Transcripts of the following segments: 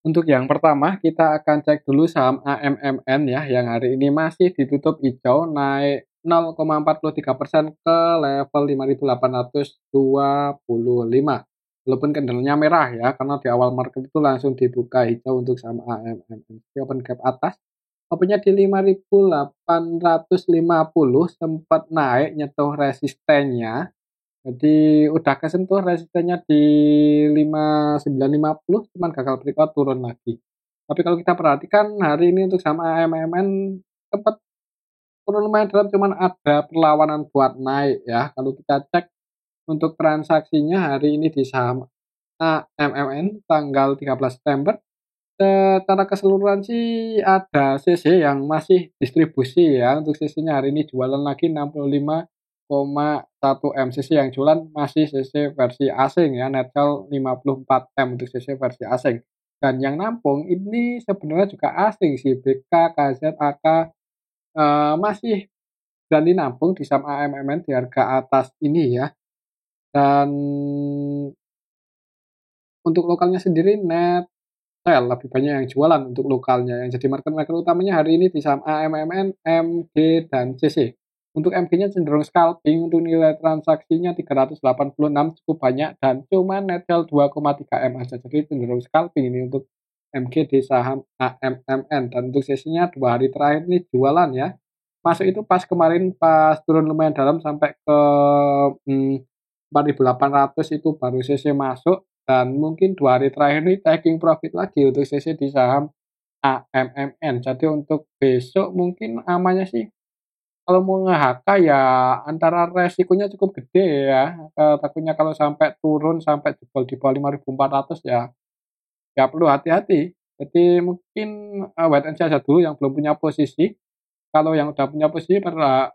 Untuk yang pertama, kita akan cek dulu saham AMMN ya, yang hari ini masih ditutup hijau, naik 0,43% ke level 5.825. Walaupun candlenya merah ya, karena di awal market itu langsung dibuka hijau untuk saham AMMN. Di open gap atas, opennya di 5.850, sempat naik nyentuh resistennya. Jadi udah kesentuh resistennya di 5950, cuman gagal breakout turun lagi. Tapi kalau kita perhatikan hari ini untuk saham AMMN sempat turun lumayan dalam, cuman ada perlawanan buat naik ya. Kalau kita cek untuk transaksinya hari ini di saham AMMN tanggal 13 September, secara keseluruhan sih ada CC yang masih distribusi ya. Untuk CC-nya hari ini jualan lagi 65,1 M. CC yang jualan masih CC versi asing ya, netral 54 M untuk CC versi asing. Dan yang nampung ini sebenarnya juga asing sih, BK, KZ, AK, masih berani nampung di saham AMMN di harga atas ini ya. Dan untuk lokalnya sendiri net lebih banyak yang jualan untuk lokalnya, yang jadi market-maker utamanya hari ini di saham AMMN, MG, dan CC. Untuk MG-nya cenderung scalping, untuk nilai transaksinya 386 cukup banyak, dan cuma netral 2,3 M aja, jadi cenderung scalping ini untuk MG di saham AMMN. Dan untuk CC-nya 2 hari terakhir ini jualan ya, masuk itu pas kemarin pas turun lumayan dalam sampai ke 4.800 itu baru CC masuk, dan mungkin 2 hari terakhir ini taking profit lagi untuk CC di saham AMMN. Jadi untuk besok mungkin amannya sih kalau mau nge-HK ya antara resikonya cukup gede ya, takutnya kalau sampai turun sampai jebol di bawah 5.400 ya, ya perlu hati-hati. Jadi mungkin, wait and see aja dulu yang belum punya posisi. Kalau yang udah punya posisi perhatikan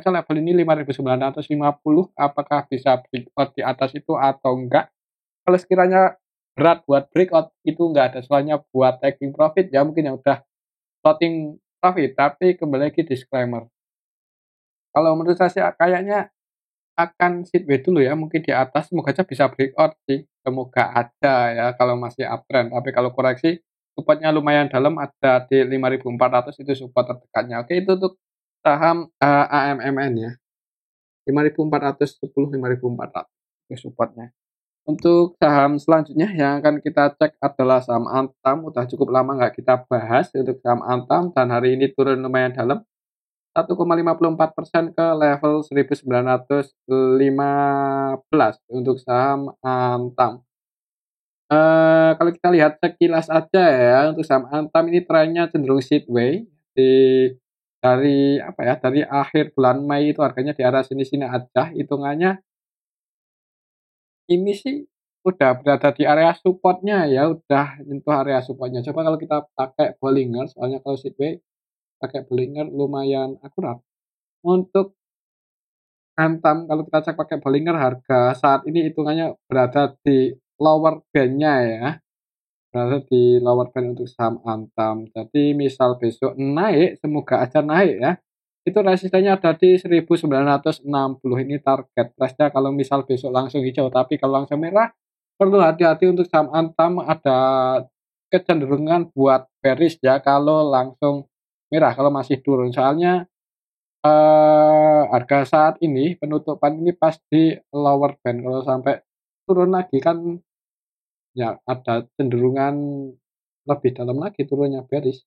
saja level ini 5.950, apakah bisa breakout di atas itu atau enggak. Kalau sekiranya berat buat breakout, itu enggak ada soalnya buat taking profit ya, mungkin yang udah floating profit. Tapi kembali lagi disclaimer, kalau menurut saya sih kayaknya akan sideways dulu ya, mungkin di atas semoga aja bisa breakout sih, semoga aja ya kalau masih uptrend. Tapi kalau koreksi, supportnya lumayan dalam, ada di 5.400 itu support terdekatnya. Oke, itu untuk saham AMMN ya, 5.410, 5.400 itu supportnya. Untuk saham selanjutnya yang akan kita cek adalah saham Antam. Udah cukup lama nggak kita bahas untuk saham Antam, dan hari ini turun lumayan dalam 1,54% ke level 1915 untuk saham Antam. Kalau kita lihat sekilas aja ya, untuk saham Antam ini trennya cenderung sideways dari apa ya, dari akhir bulan Mei itu harganya di arah sini-sini aja, hitungannya ini sih udah berada di area supportnya ya, udah nyentuh area supportnya. Coba kalau kita pakai Bollinger, soalnya kalau sideways pakai Bollinger lumayan akurat. Untuk Antam kalau kita cek pakai Bollinger, harga saat ini hitungannya berada di lower band-nya ya, berada di lower band untuk saham Antam. Jadi misal besok naik, semoga aja naik ya, itu resistennya ada di 1960, ini target price-nya kalau misal besok langsung hijau. Tapi kalau langsung merah, perlu hati-hati untuk saham Antam, ada kecenderungan buat bearish ya kalau langsung merah, kalau masih turun. Soalnya harga saat ini, penutupan ini pas di lower band, kalau sampai turun lagi kan ya ada cenderungan lebih dalam lagi turunnya, bearish.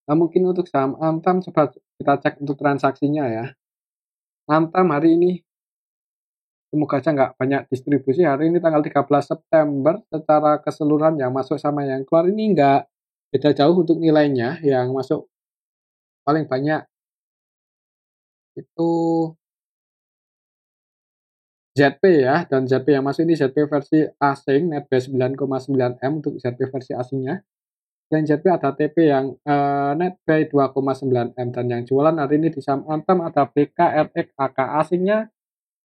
Nah, mungkin untuk saham Antam coba kita cek untuk transaksinya ya. Antam hari ini semoga aja nggak banyak distribusi. Hari ini tanggal 13 September secara keseluruhan yang masuk sama yang keluar ini nggak beda jauh untuk nilainya. Yang masuk paling banyak itu ZP ya, dan ZP yang masuk ini ZP versi asing, netbuy 9,9 M untuk ZP versi asingnya. Selain ZP ada TP yang netbuy 2,9 M, dan yang jualan hari ini di saham Antam ada BK, RX, AK. Asingnya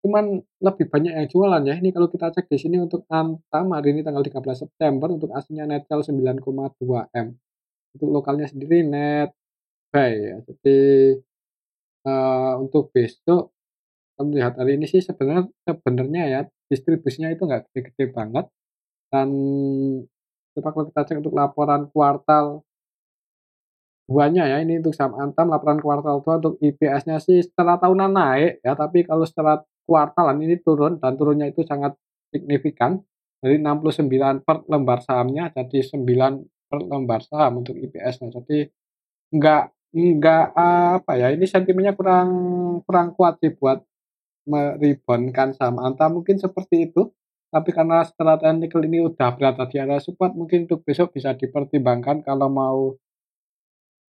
cuman lebih banyak yang jualan ya. Ini kalau kita cek di sini untuk Antam hari ini tanggal 13 September, untuk asingnya netbuy 9,2 M. Untuk lokalnya sendiri netbuy ya. Jadi untuk besok melihat hari ini sih sebenarnya ya distribusinya itu nggak gede-gede banget. Dan coba kalau kita cek untuk laporan kuartal 2-nya ya, ini untuk saham Antam laporan kuartal 2 untuk IPS-nya sih secara tahunan naik ya, tapi kalau secara kuartalan ini turun dan turunnya itu sangat signifikan dari 69 per lembar sahamnya jadi 9 per lembar saham untuk IPS-nya. Jadi enggak, apa ya, ini sentimennya kurang kurang kuat sih buat mereboundkan saham Antam mungkin seperti itu. Tapi karena secara teknikal ini udah berada di area support mungkin untuk besok bisa dipertimbangkan kalau mau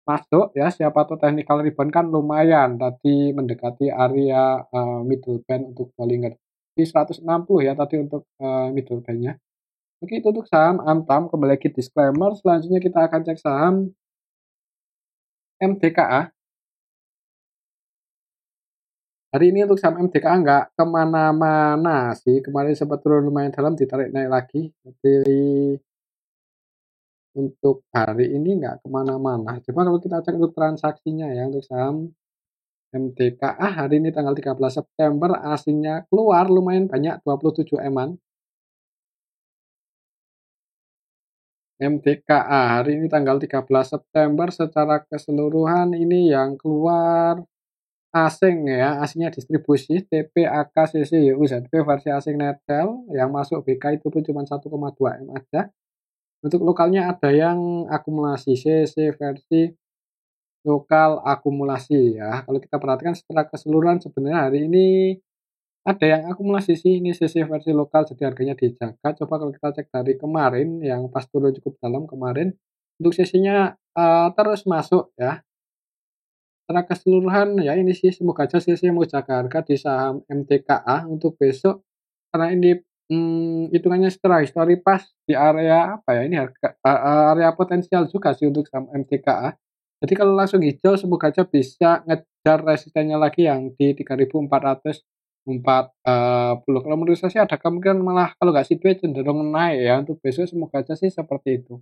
masuk ya, siapa tahu technical rebound kan lumayan tadi mendekati area, middle band untuk Bollinger. Di 160 ya tadi untuk, middle band-nya. Oke itu untuk saham Antam, kembali lagi disclaimer, selanjutnya kita akan cek saham MDKA. Hari ini untuk saham MDKA nggak kemana-mana sih, kemarin sempat turun lumayan dalam ditarik naik lagi. Jadi untuk hari ini nggak kemana-mana. Coba kalau kita cek untuk transaksinya ya, untuk saham MDKA hari ini tanggal 13 September asingnya keluar lumayan banyak 27 eman. MDKA hari ini tanggal 13 September secara keseluruhan ini yang keluar asing ya, asingnya distribusi TP, AK, CC, YU, ZP versi asing netel, yang masuk BK itu pun cuma 1,2 M aja. Untuk lokalnya ada yang akumulasi CC versi lokal akumulasi ya. Kalau kita perhatikan secara keseluruhan sebenarnya hari ini ada yang akumulasi sih, ini sisi versi lokal jadi harganya dijaga. Coba kalau kita cek dari kemarin yang pas turun cukup dalam kemarin, untuk sisinya, terus masuk ya. Secara keseluruhan ya ini sih semoga aja sisi mau jaga harga di saham MTKA untuk besok, karena ini, hitungannya setelah histori pas di area apa ya, ini harga area potensial juga sih untuk saham MTKA. Jadi kalau langsung hijau semoga aja bisa ngejar resistennya lagi yang di 3.440. Kalau menurut saya sih ada kemungkinan malah kalau nggak sideways cenderung naik ya, untuk besok semoga aja sih seperti itu.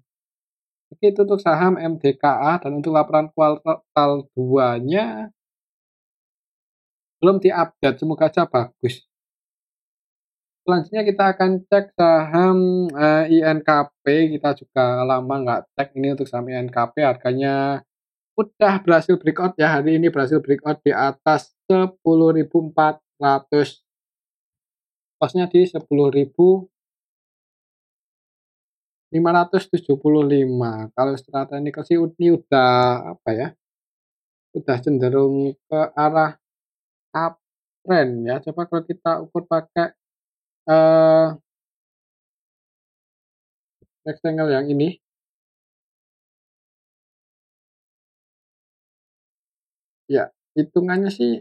Oke itu untuk saham MDKA dan untuk laporan kuartal 2-nya belum di-update, semoga aja bagus. Selanjutnya kita akan cek saham, INKP, kita juga lama nggak cek ini untuk saham INKP harganya udah berhasil breakout ya, hari ini berhasil breakout di atas 10.400, close-nya di 10.575. Kalau secara teknikal sih ini udah apa ya, udah cenderung ke arah uptrend ya. Coba kalau kita ukur pakai, eee, rectangle yang ini, ya hitungannya sih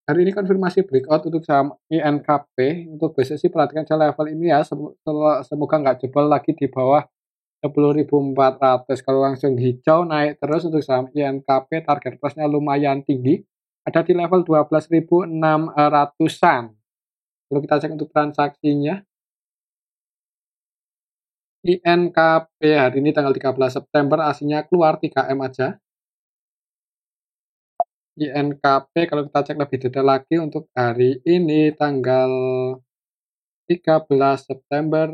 hari ini konfirmasi breakout untuk saham INKP, untuk besok sih perhatikan aja level ini ya, semoga nggak jebol lagi di bawah 10.400. Kalau langsung hijau naik terus untuk saham INKP target price-nya lumayan tinggi, ada di level 12.600-an. Kalau kita cek untuk transaksinya, INKP hari ini tanggal 13 September aslinya keluar 3M aja. INKP kalau kita cek lebih detail lagi untuk hari ini tanggal 13 September,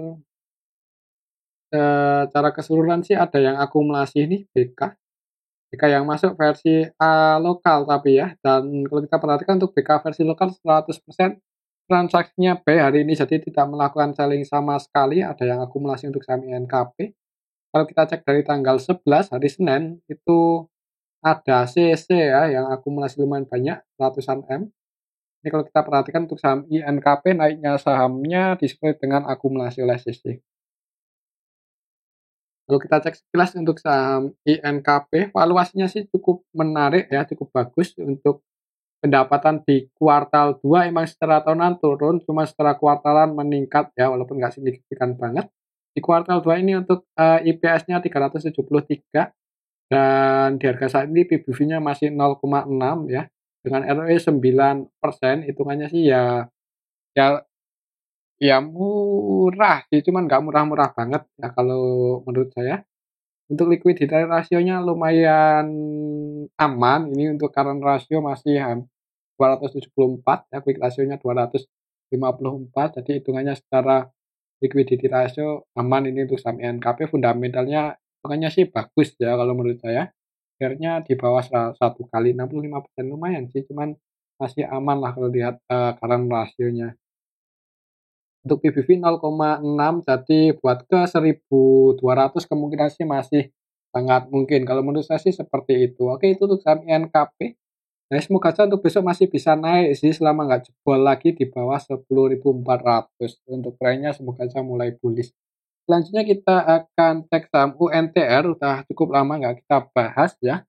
secara keseluruhan sih ada yang akumulasi ini BK yang masuk versi, lokal tapi ya, dan kalau kita perhatikan untuk BK versi lokal 100% transaksinya B hari ini, jadi tidak melakukan selling sama sekali, ada yang akumulasi untuk saham INKP. Kalau kita cek dari tanggal 11 hari Senin, itu ada CC ya yang akumulasi lumayan banyak, ratusan M. Ini kalau kita perhatikan untuk saham INKP naiknya sahamnya disertai dengan akumulasi oleh CC. Kalau kita cek sekilas untuk saham INKP, valuasinya sih cukup menarik ya, cukup bagus untuk pendapatan di kuartal 2 emang secara tahunan turun, cuma secara kuartalan meningkat ya, walaupun nggak signifikan banget. Di kuartal 2 ini untuk, IPS-nya 373 dan di harga saat ini PBV-nya masih 0,6 ya, dengan ROE 9%, hitungannya sih ya ya murah sih, cuman nggak murah-murah banget ya kalau menurut saya. Untuk liquidity rasionya lumayan aman, ini untuk current ratio masih 274 ya, quick rasionya 254, jadi hitungannya secara liquidity ratio aman ini untuk saham INKP, fundamentalnya pokoknya sih bagus ya kalau menurut saya. Akhirnya di bawah 1 kali 65% lumayan sih, cuman masih aman lah kalau lihat, current rasionya. Untuk PBV 0,6 jadi buat ke 1.200 kemungkinan sih masih sangat mungkin. Kalau menurut saya sih seperti itu. Oke itu untuk saham INKP. Nah semoga saja untuk besok masih bisa naik sih selama nggak jebol lagi di bawah 10.400. Untuk trennya semoga saja mulai bullish. Selanjutnya kita akan cek saham UNTR, udah cukup lama nggak kita bahas ya.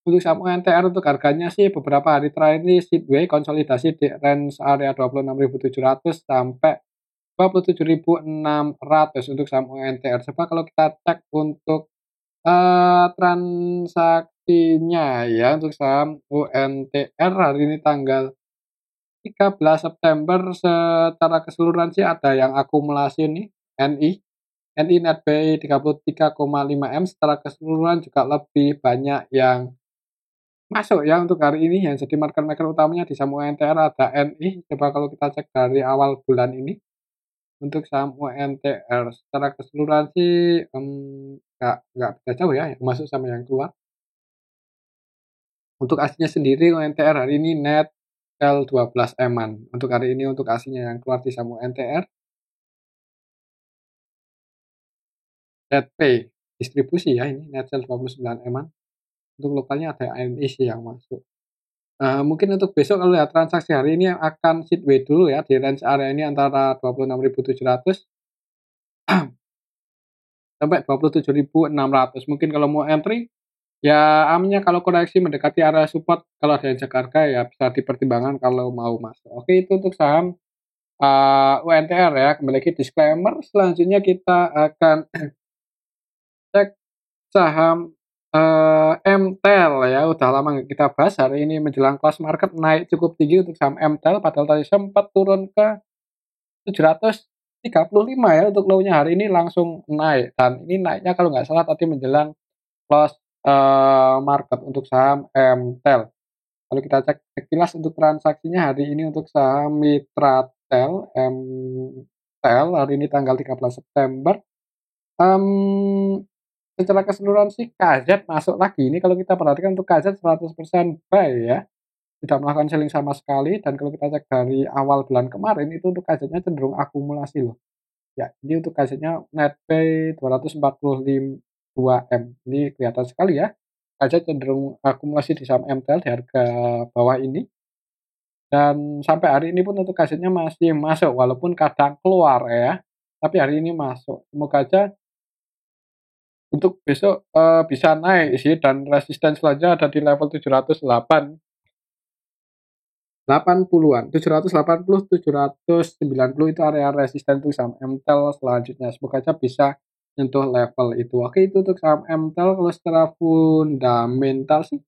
Untuk saham UNTR untuk harganya sih beberapa hari terakhir ini sideways konsolidasi di range area 26.700 sampai 27.600 untuk saham UNTR. Coba kalau kita cek untuk transaksinya ya untuk saham UNTR hari ini tanggal 13 September secara keseluruhan sih ada yang akumulasi nih NI net buy 33,5 M secara keseluruhan juga lebih banyak yang masuk ya untuk hari ini yang jadi market maker utamanya di saham UNTR ada NI. Coba kalau kita cek dari awal bulan ini untuk saham UNTR secara keseluruhan sih nggak beda jauh ya yang masuk sama yang keluar. Untuk aslinya sendiri UNTR hari ini net sell 12 eman. Untuk hari ini untuk aslinya yang keluar di saham UNTR net pay distribusi ya ini net sell 29 eman. Untuk lokalnya ada AMI sih yang masuk. Mungkin untuk besok kalau lihat transaksi hari ini akan sideways dulu ya di range area ini antara 26.700 sampai 27.600. Mungkin kalau mau entry ya amannya kalau koreksi mendekati area support kalau ada yang jaga harga ya bisa dipertimbangkan kalau mau masuk. Oke itu untuk saham UNTR ya. Kembali lagi disclaimer. Selanjutnya kita akan cek saham MTEL ya. Udah lama nggak kita bahas. Hari ini menjelang close market naik cukup tinggi untuk saham MTEL. Padahal tadi sempat turun ke 735 ya untuk low-nya hari ini langsung naik. Dan ini naiknya kalau nggak salah tadi menjelang close market untuk saham MTEL. Kalau kita cek sekilas untuk transaksinya hari ini untuk saham Mitratel MTEL hari ini tanggal 13 September. Mmm, Secara keseluruhan sih KZ masuk lagi. Ini kalau kita perhatikan untuk KZ 100% buy ya, tidak melakukan selling sama sekali dan kalau kita cek dari awal bulan kemarin itu untuk KZ-nya cenderung akumulasi loh. Ya, ini untuk KZ-nya net buy 242 M. Ini kelihatan sekali ya, KZ cenderung akumulasi di saham MTEL di harga bawah ini. Dan sampai hari ini pun untuk KZ-nya masih masuk walaupun kadang keluar ya, tapi hari ini masuk. Semoga aja untuk besok, bisa naik sih dan resisten selanjutnya ada di level 780-an, 780, 790 itu area resisten untuk saham MTEL selanjutnya. Semoga aja bisa nyentuh level itu. Oke, itu untuk saham MTEL. Kalau secara fundamental sih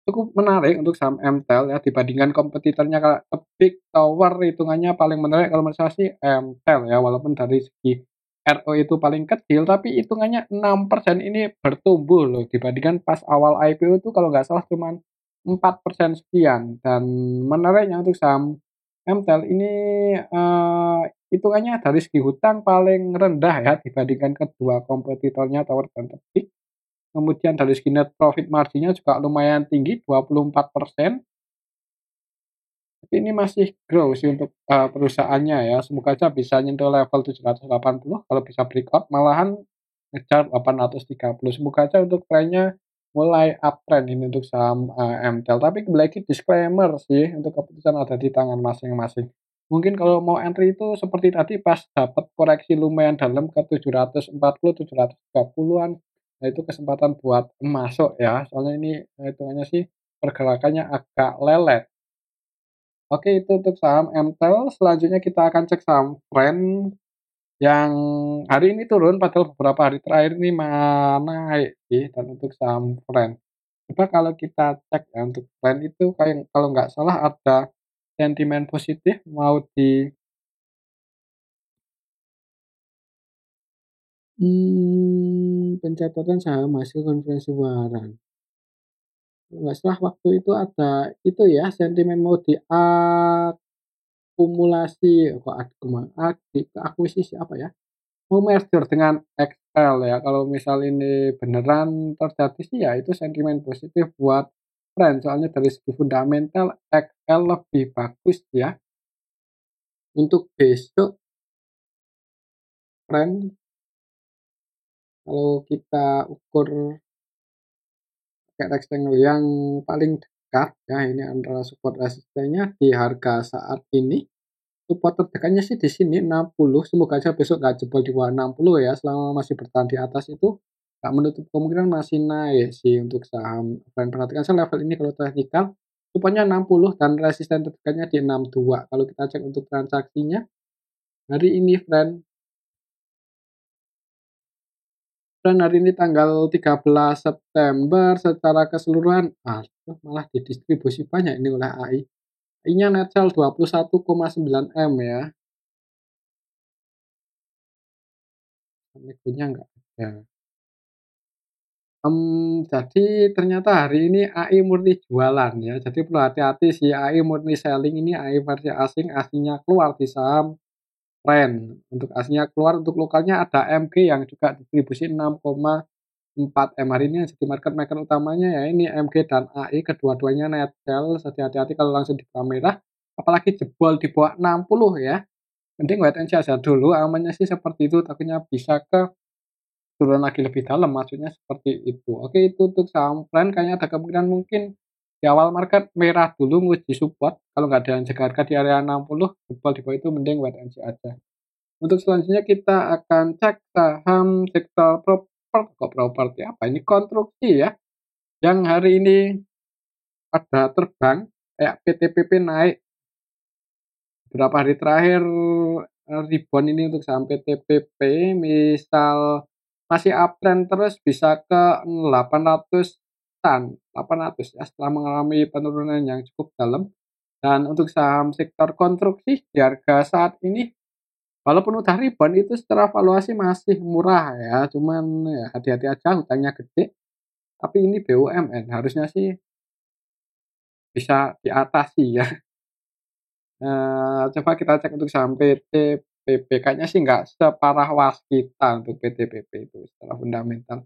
cukup menarik untuk saham MTEL ya dibandingkan kompetitornya kayak Big Tower hitungannya paling menarik kalau menurut saya sih MTEL ya walaupun dari segi RO itu paling kecil tapi hitungannya 6% ini bertumbuh loh dibandingkan pas awal IPO itu kalau nggak salah cuma 4% sekian dan menariknya untuk saham MTEL ini hitungannya dari segi hutang paling rendah ya dibandingkan kedua kompetitornya Tower dan Tebik. Kemudian dari segi net profit marginnya juga lumayan tinggi 24%. Tapi ini masih grow sih untuk, perusahaannya ya, semoga aja bisa nyentuh level 780 kalau bisa breakout malahan ngejar 830. Semoga aja untuk trennya mulai uptrend ini untuk saham, MTEL. Tapi kembali lagi disclaimer sih, untuk keputusan ada di tangan masing-masing. Mungkin kalau mau entry itu seperti tadi pas dapat koreksi lumayan dalam ke 740, 730-an, nah itu kesempatan buat masuk ya, soalnya ini hitungannya sih pergerakannya agak lelet. Oke itu untuk saham MTEL, selanjutnya kita akan cek saham FREN yang hari ini turun padahal beberapa hari terakhir ini naik sih dan untuk saham FREN. Coba kalau kita cek ya untuk FREN itu kayak kalau nggak salah ada sentimen positif mau di pencatatan saham hasil konferensi waran. Kalau nggak salah waktu itu ada itu ya sentimen mau akumulasi kok akuisisi apa ya, merger dengan XL ya. Kalau misal ini beneran terjadi sih ya itu sentimen positif buat tren, soalnya dari segi fundamental XL lebih bagus ya. Untuk besok tren kalau kita ukur pakai rectangle yang paling dekat ya, ini antara support resistennya di harga saat ini. Support terdekatnya sih di sini 60, semoga aja besok nggak jebol di bawah 60 ya, selama masih bertahan di atas itu nggak menutup kemungkinan masih naik sih untuk saham. Dan perhatikan saya level ini kalau teknikal, supportnya 60 dan resisten terdekatnya di 62. Kalau kita cek untuk transaksinya, hari ini hari ini tanggal 13 September secara keseluruhan, malah didistribusi banyak ini oleh AI. AI-nya net sell 21,9 M ya. Negonya nggak ada. Jadi ternyata hari ini AI murni jualan ya, jadi perlu hati-hati sih AI murni selling ini AI versi asing, aslinya keluar di saham tren. Untuk aslinya keluar, untuk lokalnya ada MG yang juga distribusi 6,4 M. Hari ini yang jadi market maker utamanya ya ini MG dan AI, kedua-duanya net sell, jadi hati-hati kalau langsung di merah, apalagi jebol di bawah 60 ya. Mending wait and see aja dulu, amannya sih seperti itu, takutnya bisa ke turun lagi lebih dalam, maksudnya seperti itu. Oke, itu untuk saham plan kayaknya ada kemungkinan mungkin di awal market merah dulu nguji support, kalau nggak ada yang jaga harga di area 60, jebol di bawah itu mending wait and see aja. Untuk selanjutnya kita akan cek saham sektor properti apa ini, konstruksi ya, yang hari ini ada terbang kayak PTPP naik beberapa hari terakhir, rebound ini untuk saham PTPP misal masih uptrend terus bisa ke 800-an, 800 ya setelah mengalami penurunan yang cukup dalam. Dan untuk saham sektor konstruksi di harga saat ini walaupun udah rebound itu secara valuasi masih murah ya, cuman ya hati-hati aja hutangnya gede, tapi ini BUMN harusnya sih bisa diatasi ya. Coba kita cek untuk saham PTPP, kayaknya sih nggak separah Waskita untuk PTPP itu secara fundamental.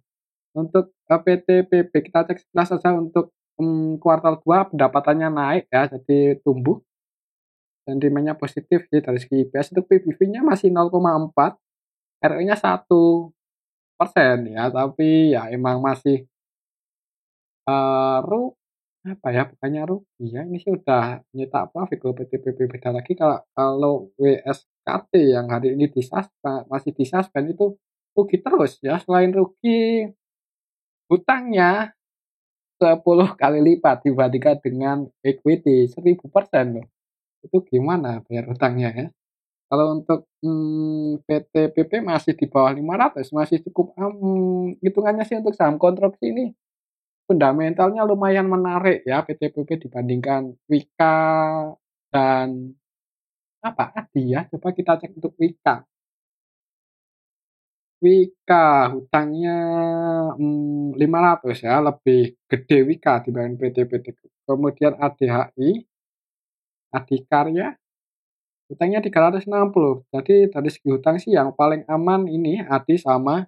Untuk, PTPP kita cek sekilas saja untuk, kuartal 2 pendapatannya naik ya, jadi tumbuh, sentimennya positif sih dari segi IPS. Untuk PBV-nya masih 0,4, ROE-nya 1% ya, tapi ya emang masih, eee, ru apa ya, bukannya rugi ya, ini sih udah nyetak profit kalau PTBP. Beda lagi kalau WSKT yang hari ini masih disuspend itu rugi terus ya, selain rugi, hutangnya 10 kali lipat dibandingkan dengan equity, 1000% loh. Itu gimana bayar hutangnya ya? Kalau untuk, PTBP masih di bawah 500, masih cukup, hitungannya sih untuk saham konstruksi ini fundamentalnya lumayan menarik ya PTBP dibandingkan Wika dan ADI ya, coba kita cek untuk Wika. Wika hutangnya, 500 ya, lebih gede Wika dibanding PT-PT. Kemudian ADHI, Adikarya hutangnya 360. Jadi dari segi hutang sih yang paling aman ini ADI sama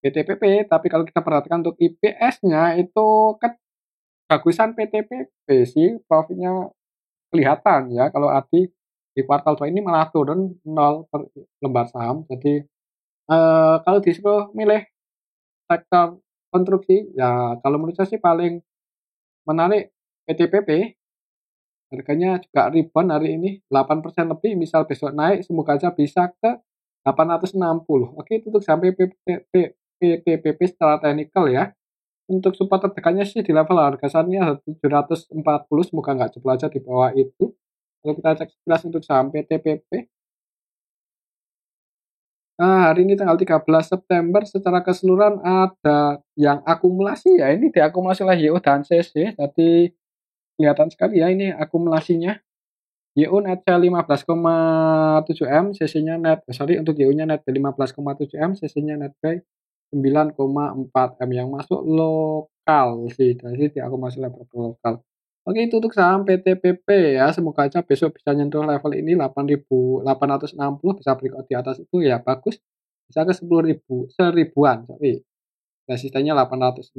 PTPP, tapi kalau kita perhatikan untuk IPS-nya itu kan bagusan PTPP sih, profitnya kelihatan ya, kalau ADI di kuartal 2 ini malah turun 0 per lembar saham. Jadi, kalau disuruh milih sektor konstruksi, ya kalau menurut saya sih paling menarik PTPP, harganya juga rebound hari ini 8% lebih, misal besok naik semoga aja bisa ke 860. Oke, itu untuk sampai PTPP secara teknikal ya. Untuk support terdekatnya sih di level harga saat ini ada 740, semoga nggak jebol aja di bawah itu. Kalau kita cek sekilas untuk saham PTPP, hari ini tanggal 13 September secara keseluruhan ada yang akumulasi ya, ini diakumulasi oleh YO dan CC, jadi kelihatan sekali ya ini akumulasinya. YO net sell 15,7 M, CC-nya untuk YO-nya net 15,7 M, CC-nya net buy 9,4 M yang masuk lokal sih, jadi diakumulasi oleh lokal. Oke, itu untuk saham PTPP ya, semoga aja besok bisa nyentuh level ini 8.860 bisa breakout di atas itu ya bagus, bisa ke 10.000 seribuan sorry, resistennya 860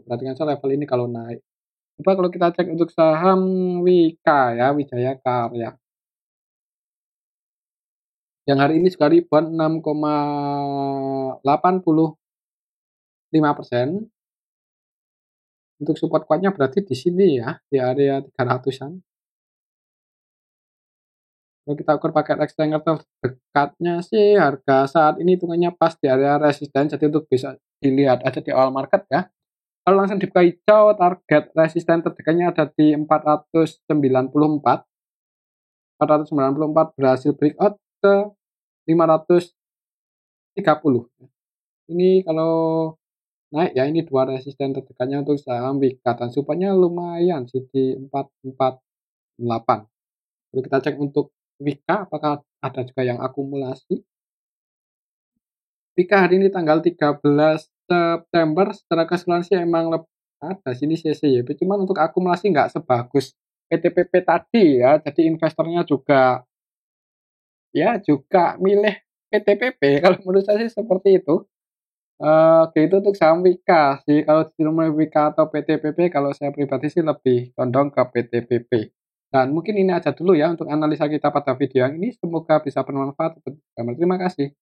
perhatikan aja level ini kalau naik. Coba kalau kita cek untuk saham Wika ya, Wijaya Karya, yang hari ini juga rebound 6,85%, untuk support kuatnya berarti di sini ya, di area 300-an. Kalau kita ukur pakai rectangle terdekatnya sih harga saat ini hitungannya pas di area resisten, jadi untuk bisa dilihat aja di awal market ya. Kalau langsung dibuka hijau, target resisten terdekatnya ada di 494, 494 berhasil breakout ke 530. Ini kalau naik ya, ini dua resisten terdekatnya untuk saham Wika dan supportnya lumayan sih di 448. Kalau kita cek untuk Wika, apakah ada juga yang akumulasi? Wika hari ini tanggal 13 September secara keseluruhan sih emang ada sini CCYP, cuman untuk akumulasi nggak sebagus PTPP tadi ya, jadi investornya juga milih PTPP kalau menurut saya sih seperti itu. Oke, itu untuk saham Wika sih, kalau di rumah Wika atau PTPP kalau saya pribadi sih lebih condong ke PTPP. Dan mungkin ini aja dulu ya untuk analisa kita pada video yang ini, semoga bisa bermanfaat. Terima kasih.